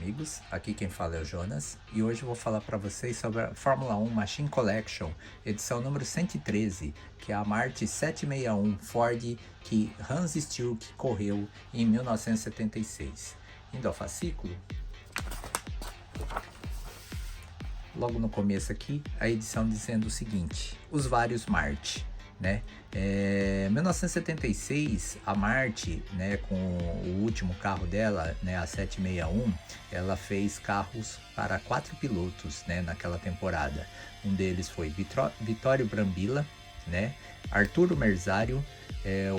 amigos, aqui quem fala é o Jonas e hoje eu vou falar para vocês sobre a Fórmula 1 Machine Collection, edição número 113, que é a Marti 761 Ford que Hans Stuck correu em 1976. Indo ao fascículo, logo no começo aqui, a edição dizendo o seguinte: os vários Marti, né? 1976, a Marti, né, com o último carro dela, né, a 761, ela fez carros para 4 pilotos, né, naquela temporada. Um deles foi Vittorio Brambilla, né, Arturo Merzario,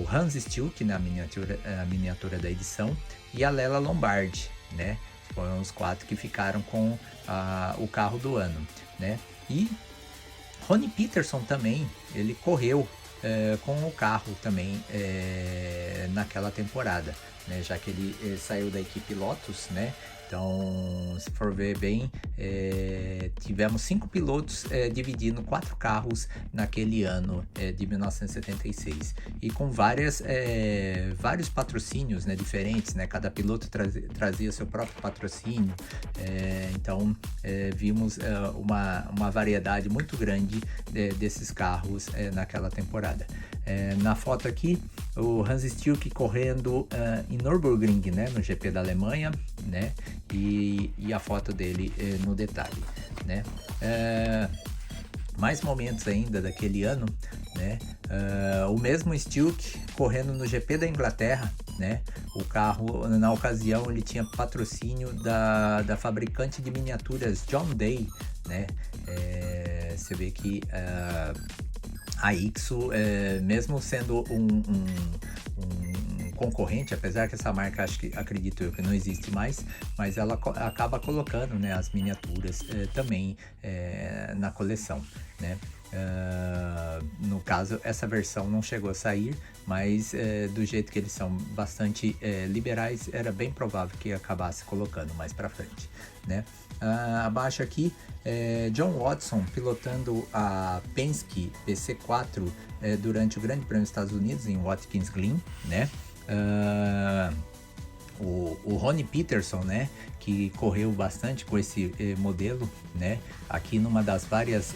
o Hans Stuck na miniatura da edição, e a Lela Lombardi, né? Foram os 4 que ficaram com o carro do ano, né? E Ronnie Peterson também, ele correu com o carro também naquela temporada, né? Já que ele saiu da equipe Lotus, né? Então, se for ver bem, tivemos 5 pilotos dividindo 4 carros naquele ano de 1976 e com vários patrocínios, né, diferentes, né? Cada piloto trazia seu próprio patrocínio, então vimos uma variedade muito grande desses carros naquela temporada. Na foto aqui, o Hans Stuck correndo em Nürburgring, né, no GP da Alemanha, né, e a foto dele no detalhe, né. Mais momentos ainda daquele ano, né, o mesmo Stuck correndo no GP da Inglaterra, né. O carro, na ocasião, ele tinha patrocínio da fabricante de miniaturas John Day, né. Você vê que a Ixo, mesmo sendo um concorrente, apesar que essa marca, acredito eu que não existe mais, mas ela acaba colocando, né, as miniaturas também na coleção, né? No caso, essa versão não chegou a sair, mas do jeito que eles são bastante liberais, era bem provável que acabasse colocando mais para frente, né? Abaixo aqui, John Watson pilotando a Penske PC4 durante o Grande Prêmio dos Estados Unidos em Watkins Glen, né? O Ronnie Peterson, né, que correu bastante com esse modelo, né, aqui numa das várias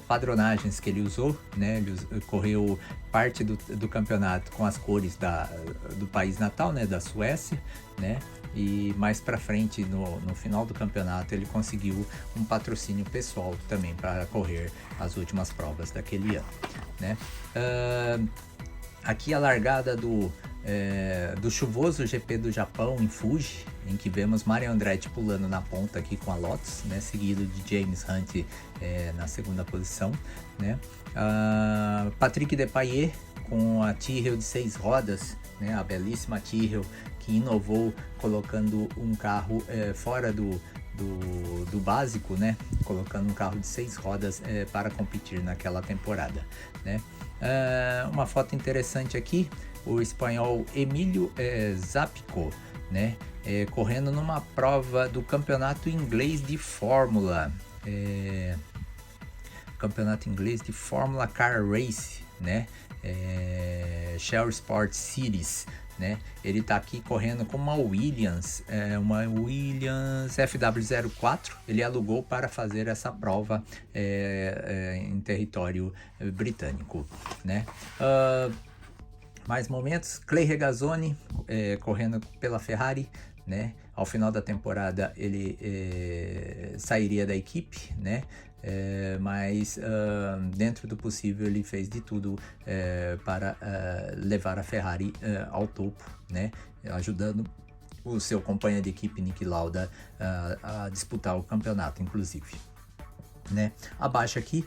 padronagens que ele usou, né, ele correu parte do campeonato com as cores do país natal, né, da Suécia, né, e mais para frente, no final do campeonato, ele conseguiu um patrocínio pessoal também para correr as últimas provas daquele ano, né. Aqui a largada do chuvoso GP do Japão em Fuji, em que vemos Mario Andretti pulando na ponta aqui com a Lotus, né, seguido de James Hunt na segunda posição, né. Patrick Depailler com a Tyrrell de 6 rodas, né, a belíssima Tyrrell que inovou colocando um carro fora do básico, né, colocando um carro de 6 rodas para competir naquela temporada, né. Uma foto interessante aqui, o espanhol Emílio Zappico, né, correndo numa prova do campeonato inglês de Fórmula, campeonato inglês de Fórmula Car Race, né, Shell Sport Series, né. Ele tá aqui correndo com uma Williams FW04, ele alugou para fazer essa prova em território britânico, né. Mais momentos, Clay Regazzoni correndo pela Ferrari, né. Ao final da temporada ele sairia da equipe, né, mas dentro do possível ele fez de tudo para levar a Ferrari ao topo, né, ajudando o seu companheiro de equipe Niki Lauda a disputar o campeonato, inclusive, né. Abaixo aqui,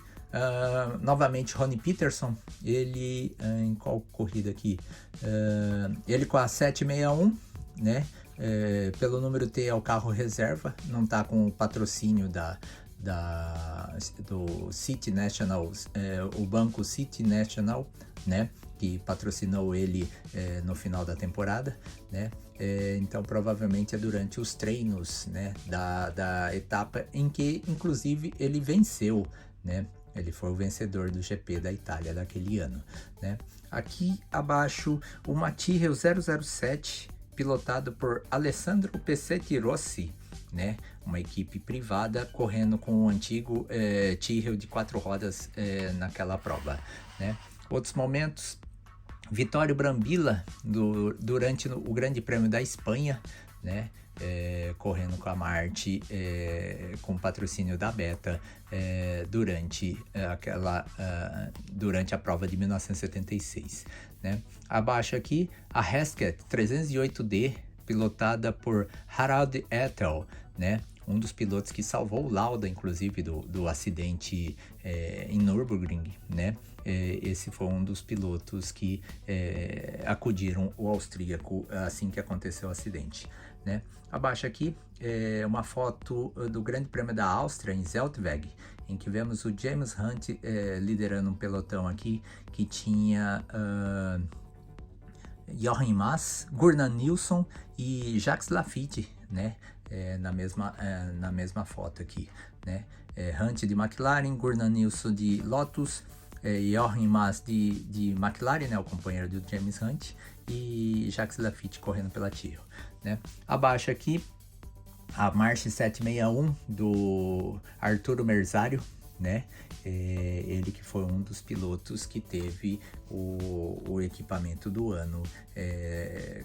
novamente Ronnie Peterson, ele em qual corrida aqui? Ele com a 761, né, pelo número T é o carro reserva, não está com o patrocínio do City National, o banco City National, né, que patrocinou ele no final da temporada, né. Então provavelmente é durante os treinos, né, da etapa em que inclusive ele venceu, né. Ele foi o vencedor do GP da Itália daquele ano, né. Aqui abaixo, uma Tyrrell 007 pilotado por Alessandro Pescetti Rossi, né? Uma equipe privada correndo com o antigo Tyrrell de 4 rodas naquela prova, né? Outros momentos: Vittorio Brambilla durante o Grande Prêmio da Espanha, né? Correndo com a Marti, com patrocínio da Beta, durante a prova de 1976, né? Abaixo aqui, a Hesketh 308D, pilotada por Harald Ethel, né? Um dos pilotos que salvou o Lauda, inclusive, do acidente em Nürburgring, né? Esse foi um dos pilotos que acudiram o austríaco assim que aconteceu o acidente, né? Abaixo aqui, uma foto do Grande Prêmio da Áustria, em Zeltweg, em que vemos o James Hunt liderando um pelotão aqui, que tinha Jochen Mass, Gurnan Nilsson e Jacques Laffite, né? Na mesma foto aqui, né? Hunt de McLaren, Gurnan Nilsson de Lotus, Jochen Mass de McLaren, né? O companheiro do James Hunt, e Jacques Laffite correndo pela Tyrrell, né? Abaixo aqui, a March 761 do Arturo Merzario, né? Ele que foi um dos pilotos que teve o equipamento do ano,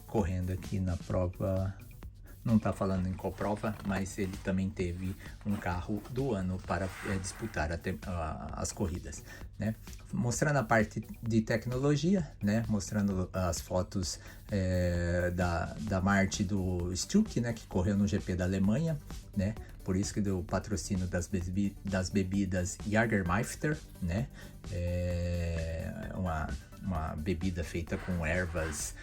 correndo aqui na prova. Não está falando em qual prova, mas ele também teve um carro do ano para disputar as corridas, né? Mostrando a parte de tecnologia, né? Mostrando as fotos da Marti do Stuck, né? Que correu no GP da Alemanha, né? Por isso que deu o patrocínio das bebidas Jagermeister, né? Uma bebida feita com ervas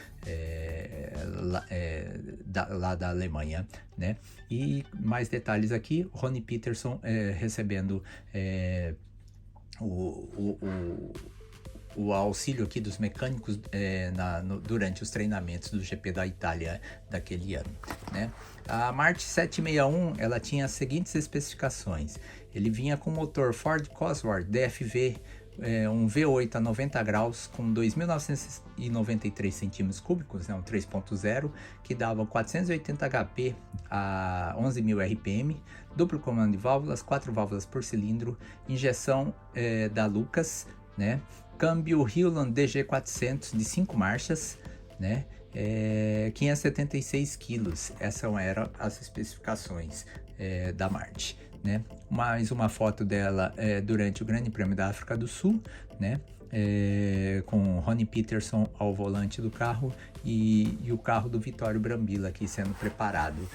lá da Alemanha, né? E mais detalhes aqui: Ronnie Peterson recebendo o auxílio aqui dos mecânicos durante os treinamentos do GP da Itália daquele ano, né? A March 761, ela tinha as seguintes especificações: ele vinha com motor Ford Cosworth DFV, um V8 a 90 graus com 2.993 centímetros cúbicos, né, um 3.0, que dava 480 HP a 11.000 RPM, duplo comando de válvulas, 4 válvulas por cilindro, injeção da Lucas, né, câmbio Hewland DG400 de 5 marchas, né, 576 quilos. Essas eram as especificações da March, né? Mais uma foto dela durante o Grande Prêmio da África do Sul, né? Com Ronnie Peterson ao volante do carro e o carro do Vittorio Brambilla aqui sendo preparado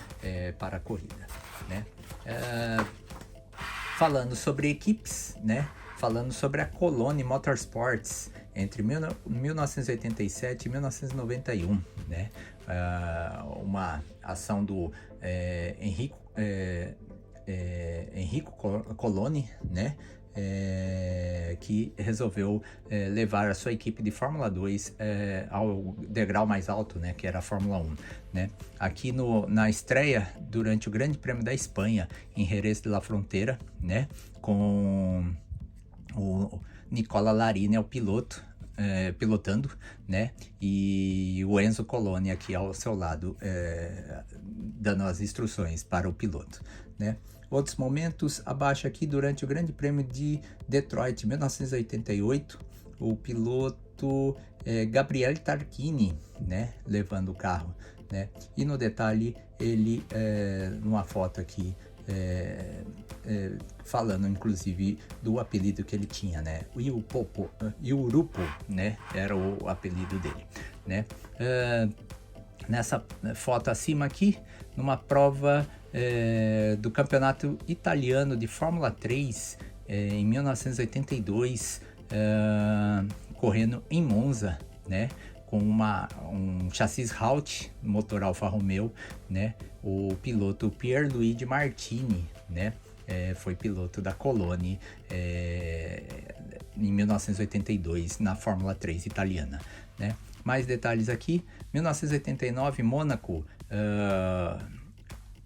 para a corrida, né? Falando sobre equipes, né? Falando sobre a Coloni Motorsports entre 1987 e 1991, né? Uma ação do Enrico Coloni, né? Que resolveu levar a sua equipe de Fórmula 2 ao degrau mais alto, né? Que era a Fórmula 1, né? Aqui na estreia durante o Grande Prêmio da Espanha em Jerez de la Frontera, né? Com o Nicola Larini é o piloto, pilotando, né? E o Enzo Coloni aqui ao seu lado, dando as instruções para o piloto, né? Outros momentos abaixo aqui: durante o Grande Prêmio de Detroit 1988, o piloto Gabriele Tarquini, né? Levando o carro, né? E no detalhe ele numa foto aqui falando inclusive do apelido que ele tinha, né? Iurupo, né? Era o apelido dele, né? Nessa foto acima aqui, numa prova do Campeonato Italiano de Fórmula 3 em 1982, correndo em Monza, né? Com um chassis Halt, motor Alfa Romeo, né? O piloto Pierluigi Martini, né? Foi piloto da Coloni em 1982 na Fórmula 3 italiana, né? Mais detalhes aqui: 1989, Mônaco,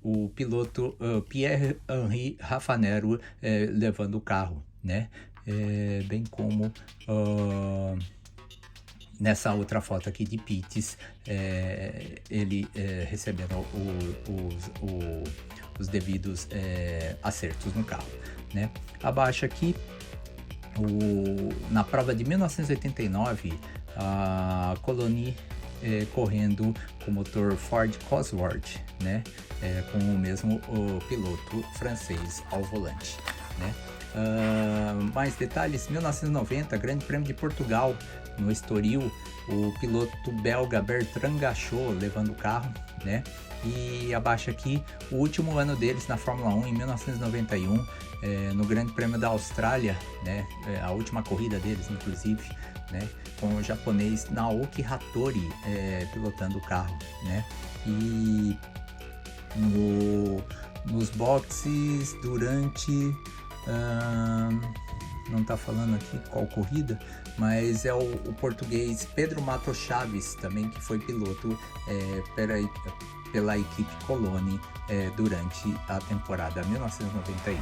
o piloto Pierre-Henri Raffanello levando o carro, né? Bem como Nessa outra foto aqui de Pitts, ele recebendo os devidos acertos no carro, né? Abaixo aqui, na prova de 1989, a Colony correndo com o motor Ford Cosworth, né? Com o mesmo piloto francês ao volante, né? Mais detalhes: 1990, Grande Prêmio de Portugal, no Estoril, o piloto belga Bertrand Gachot levando o carro, né? E abaixo aqui, o último ano deles na Fórmula 1, em 1991, no Grande Prêmio da Austrália, né? A última corrida deles, inclusive, né? Com o japonês Naoki Hattori pilotando o carro, né? E nos boxes durante... não está falando aqui qual corrida, mas é o português Pedro Mato Chaves também, que foi piloto pela equipe Colony durante a temporada 1991,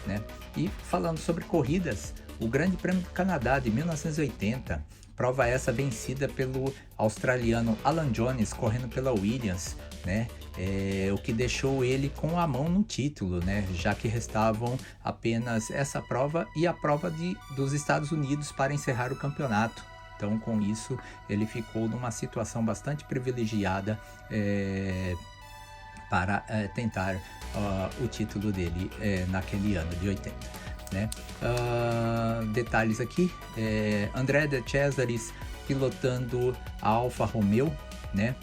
né? E falando sobre corridas, o Grande Prêmio do Canadá de 1980, prova essa vencida pelo australiano Alan Jones correndo pela Williams, né? O que deixou ele com a mão no título, né? Já que restavam apenas essa prova e a prova dos Estados Unidos para encerrar o campeonato. Então, com isso, ele ficou numa situação bastante privilegiada para tentar o título dele naquele ano de 80. Né? Detalhes aqui: André de Cesaris pilotando a Alfa Romeo, né?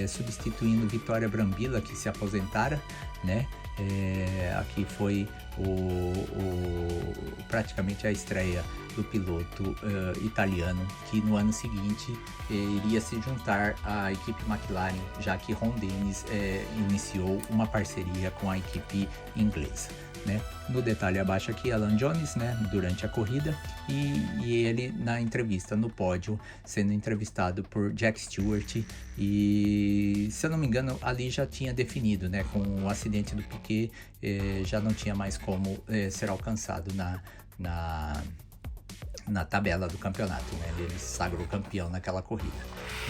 Substituindo Vitória Brambilla, que se aposentara, né? Aqui foi praticamente a estreia do piloto italiano, que no ano seguinte iria se juntar à equipe McLaren, já que Ron Dennis iniciou uma parceria com a equipe inglesa, né? No detalhe abaixo aqui, Alan Jones, né, durante a corrida, e ele na entrevista no pódio, sendo entrevistado por Jack Stewart, e se eu não me engano ali já tinha definido, né, com o acidente do Piquet, já não tinha mais como ser alcançado na tabela do campeonato, né? Ele se sagrou campeão naquela corrida,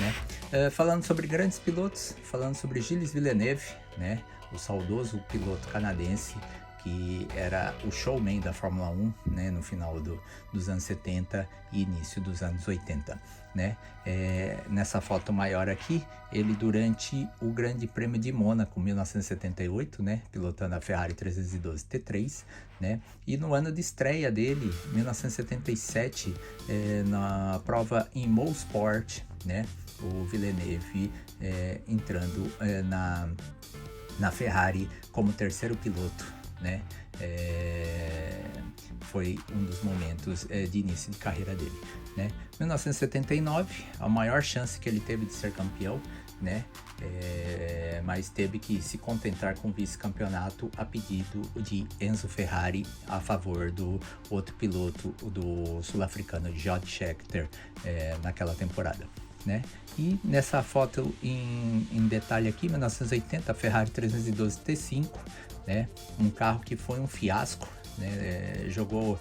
né? Falando sobre grandes pilotos, falando sobre Gilles Villeneuve, né, o saudoso piloto canadense, que era o showman da Fórmula 1, né, no final dos anos 70 e início dos anos 80, né? Nessa foto maior aqui, ele durante o Grande Prêmio de Mônaco, 1978, né, pilotando a Ferrari 312 T3, né? E no ano de estreia dele, 1977, na prova em Mosport, né, o Villeneuve entrando na Ferrari como terceiro piloto, né? Foi um dos momentos de início de carreira dele, né? 1979, a maior chance que ele teve de ser campeão, né? Mas teve que se contentar com o vice-campeonato a pedido de Enzo Ferrari a favor do outro piloto, do sul-africano George Scheckter, naquela temporada, né? E nessa foto em detalhe aqui, 1980, Ferrari 312 T5, né? Um carro que foi um fiasco, né? Jogou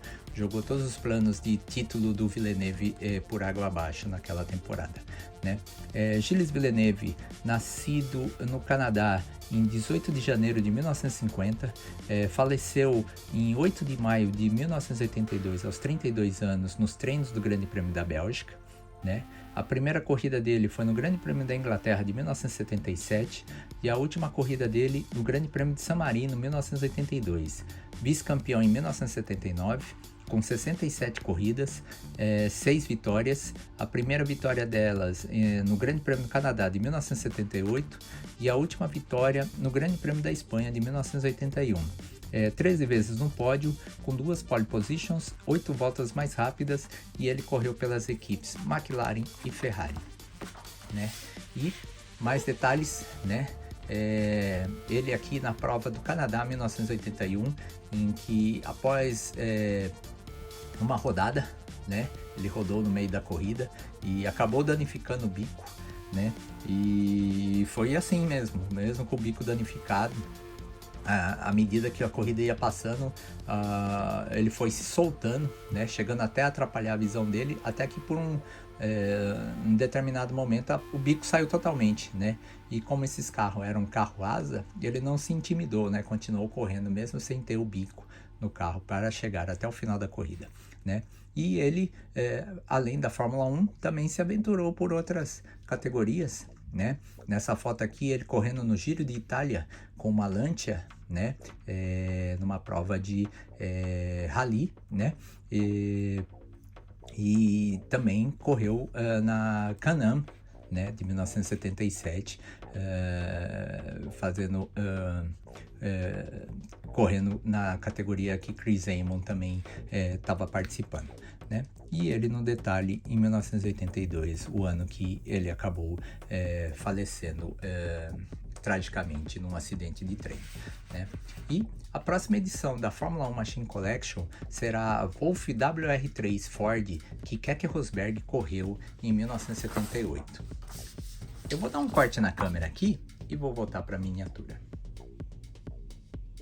todos os planos de título do Villeneuve por água abaixo naquela temporada, né? Gilles Villeneuve, nascido no Canadá em 18 de janeiro de 1950, faleceu em 8 de maio de 1982, aos 32 anos, nos treinos do Grande Prêmio da Bélgica, né? A primeira corrida dele foi no Grande Prêmio da Inglaterra de 1977 e a última corrida dele no Grande Prêmio de San Marino, 1982. Vice-campeão em 1979, com 67 corridas, 6 vitórias, a primeira vitória delas no Grande Prêmio do Canadá de 1978 e a última vitória no Grande Prêmio da Espanha de 1981. 13 vezes no pódio, com 2 pole positions, 8 voltas mais rápidas, e ele correu pelas equipes McLaren e Ferrari, né? E mais detalhes, né? Ele aqui na prova do Canadá 1981, em que após uma rodada, né, ele rodou no meio da corrida e acabou danificando o bico, né? E foi assim mesmo com o bico danificado, à medida que a corrida ia passando, ele foi se soltando, né, chegando até a atrapalhar a visão dele, até que por um determinado momento o bico saiu totalmente, né? E como esses carros eram carro asa, ele não se intimidou, né? Continuou correndo mesmo sem ter o bico no carro para chegar até o final da corrida, né? E ele, além da Fórmula 1, também se aventurou por outras categorias, né? Nessa foto aqui, ele correndo no Giro de Itália com uma Lancia, né? Numa prova de rally, né? E também correu na Can-Am, né, de 1977, correndo na categoria que Chris Amon também estava participando, né? E ele, no detalhe, em 1982, o ano que ele acabou falecendo tragicamente num acidente de trem, né? E a próxima edição da Fórmula 1 Machine Collection será a Wolf WR3 Ford, que Keke Rosberg correu em 1978. Eu vou dar um corte na câmera aqui e vou voltar para a miniatura.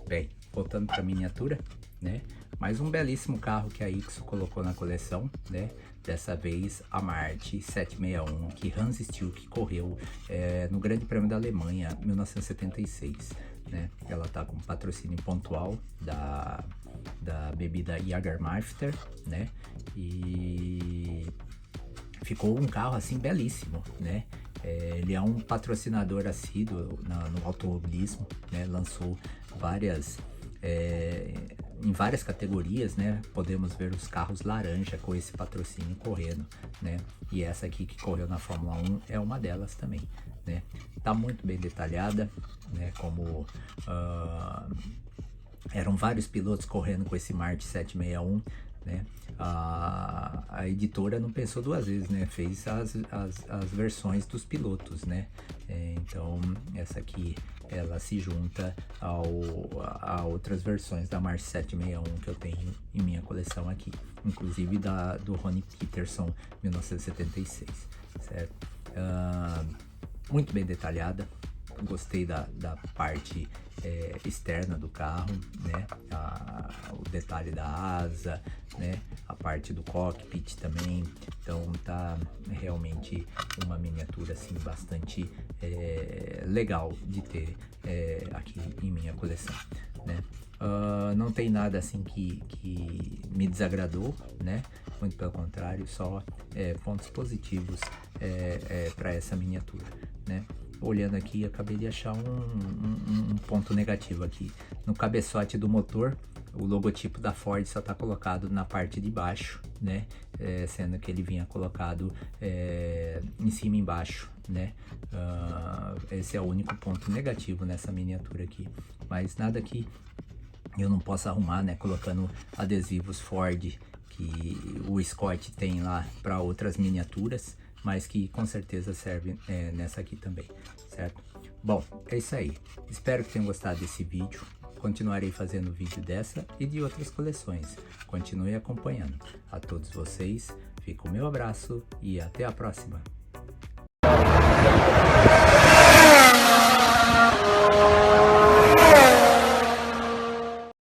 Bem, voltando para a miniatura, né? Mais um belíssimo carro que a Ixo colocou na coleção, né? Dessa vez a Marti 761, que Hans Stuck correu no Grande Prêmio da Alemanha, 1976, né? Ela tá com patrocínio pontual da bebida Jägermeister, né? E ficou um carro assim belíssimo, né? Ele é um patrocinador assíduo no automobilismo, né? Lançou em várias categorias, né? Podemos ver os carros laranja com esse patrocínio correndo, né? E essa aqui que correu na Fórmula 1 é uma delas também, né? Tá muito bem detalhada, né? Como eram vários pilotos correndo com esse Marti 761, né? A editora não pensou duas vezes, né? Fez as versões dos pilotos, né? Então essa aqui ela se junta a outras versões da Marti 761 que eu tenho em minha coleção aqui, inclusive do Ronnie Peterson 1976, certo? Muito bem detalhada. Gostei da parte externa do carro, né? O detalhe da asa, né? A parte do cockpit também. Então tá realmente uma miniatura assim bastante legal de ter aqui em minha coleção, né? Não tem nada assim que me desagradou, né? Muito pelo contrário, só pontos positivos para essa miniatura, né? Olhando aqui, acabei de achar um ponto negativo aqui. No cabeçote do motor, o logotipo da Ford só está colocado na parte de baixo, né? Sendo que ele vinha colocado em cima e embaixo, né? Esse é o único ponto negativo nessa miniatura aqui. Mas nada que eu não possa arrumar, né? Colocando adesivos Ford que o Scott tem lá para outras miniaturas, mas que com certeza serve nessa aqui também, certo? Bom, é isso aí. Espero que tenham gostado desse vídeo. Continuarei fazendo vídeo dessa e de outras coleções. Continue acompanhando. A todos vocês, fica o meu abraço e até a próxima.